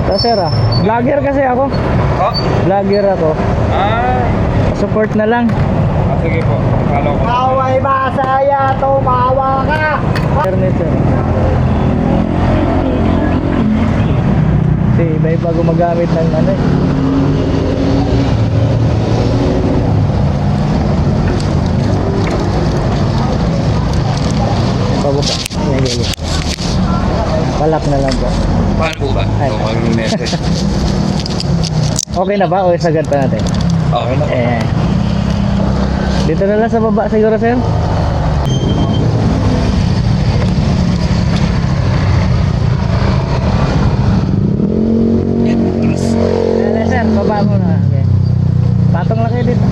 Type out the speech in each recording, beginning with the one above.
So, sir, vlogger kasi ako. Oh? Vlogger ako. Ah, Support na lang. sige po. Follow ko. Kaway masaya, tumawa ka. Internet, sir. Kasi iba-iba gumagamit ng ano eh. Pabuka. Sige. Palak na lang po. Paano po ba? Ay. Ito mag-message. Okay na ba o isagad pa natin? Okay na po. Dito na lang sa baba siguro, sir. Sir, baba mo na. Okay. Patong lang kayo dito.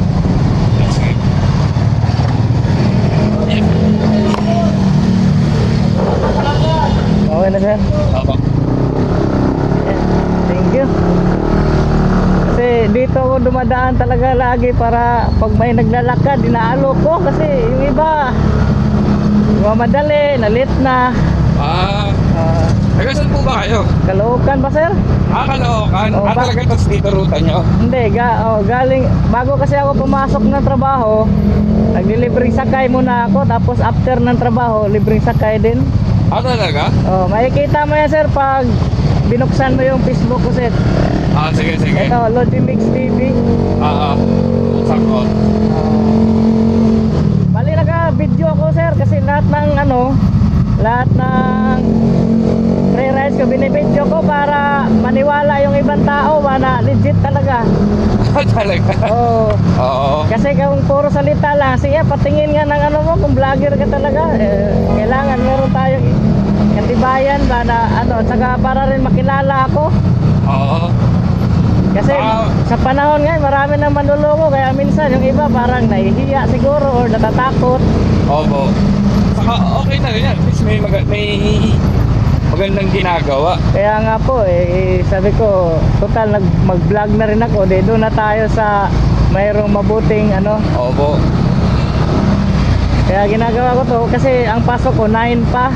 Okay na, sir. Opo. Thank you. Kasi dito ako dumadaan talaga lagi para pag may naglalakad, inaalo ko kasi yung iba madali, nalit na. Ah, taga saan po ba kayo? Caloocan ba, sir? Caloocan. Oh, ba- Talaga ito dito ruta nyo? Hindi, galing, bago kasi ako pumasok ng trabaho, naglilibreng sakay muna ako, tapos after ng trabaho, libreng sakay din. Talaga? Makikita mo yan, sir, pag binuksan mo yung Facebook ko, sir. Sige, sige. Ito, Logimix TV. Buksan ko. Bali naka-video ako, sir, kasi lahat ng free rides ko binibidyo ko para maniwala yung ibang tao na legit talaga. Talaga? Oo. Kasi kung puro salita lang, sige patingin nga ng mo kung vlogger ka talaga, kailangan meron tayong katibayan ba na saka para rin makilala ako. Oo. Kasi sa panahon ngayon marami nang manluloko, kaya minsan yung iba parang nahihiya siguro or natatakot. Opo. Saka okay na rin yan. At least may magandang ginagawa. Kaya nga po sabi ko, total mag-vlog na rin ako, doon na tayo sa mayroong mabuting Opo. Kaya ginagawa ko to kasi ang pasok ko 9 pa.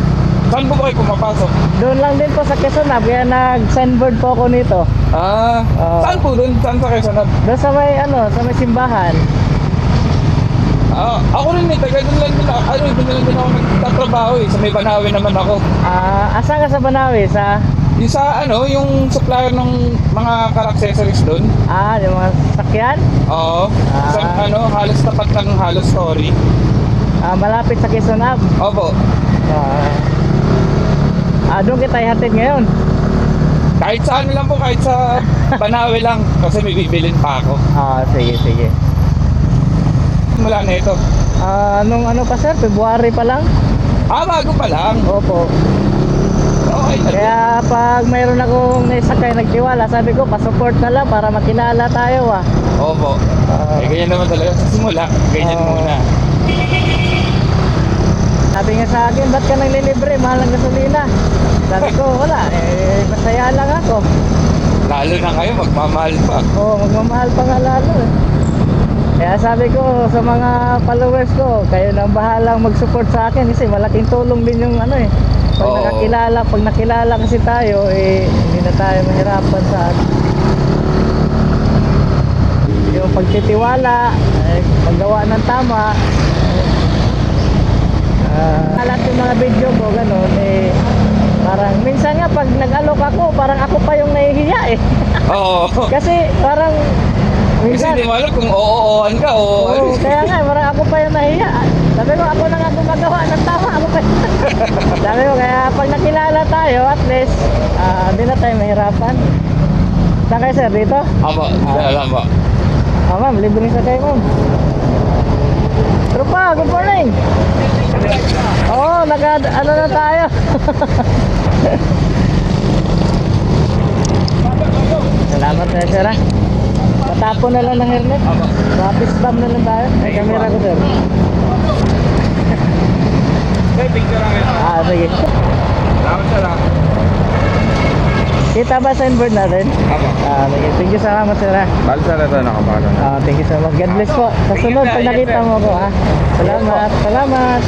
Saan po ba kayo pumapasok? Doon lang din po sa Quezon, kaya nag-sandboard po ako nito. Saan po doon? Saan sa Quezon? Doon sa may simbahan. Ako rin taga doon lang din ako. Doon lang din ako nagtatrabaho Sa may Banawe naman ako. Asa ka sa Banawe? Yung sa yung supplier ng mga car accessories doon. Yung mga sakyan? Oo. Sa halos tapat ng Halos Story. Malapit sa Quezon Ave. Opo. Doon kita ihatid ngayon. Kahit sa lang po, kahit sa Banawe lang. Kasi may bibilin pa ako. Sige. Mula na ito. Nung pa, sir? February pa lang? Bago pa lang. Opo. Okay na. Kaya pag mayroon akong naisakay nagtiwala, sabi ko pa-support na lang para makilala tayo Opo. Ganyan naman talaga sa simula. Ganyan muna. Sabi nga sa akin, ba't ka nang lilibre? Mahal ng gasolina. Sabi ko, wala. Masaya lang ako. Lalo na kayo, magmamahal pa. Magmamahal pa nga lalo Kaya sabi ko sa mga followers ko, kayo nang bahalang mag-support sa akin kasi malaking tulong din yung pag nakilala kasi tayo, hindi na tayo mahirapan sa yung pagtitiwala, paggawa ng tama. Lahat yung mga video ko gano'n parang minsan nga pag nag-alok ako parang ako pa yung nahihiya Oo. kasi parang Kasi minsan hindi mo alam kung oo-ooan ka o kaya nga parang ako pa yung nahihiya. Sabi ko ako na nga gumagawa ng tama, ako pa sabi ko kaya pag nakilala tayo at least hindi na tayo mahirapan. Saan kayo, sir? Dito? Opo, alam po. Ma'am, libre sa kayo, ma'am. Trupa, good morning. Na tayo. Salamat na, sir. Patapon na lang ng helmet. Rapid spam na lang tayo. May camera ko, sir. Okay, picture lang ito. Sige. Salamat sir. Kita ba signboard natin? Opo. Sige. Thank you salamat, sir. Bali sir, ito nakapalo na. Thank you so much. God bless po. Sa sunod, pag nakita mo ko, Salamat. Salamat.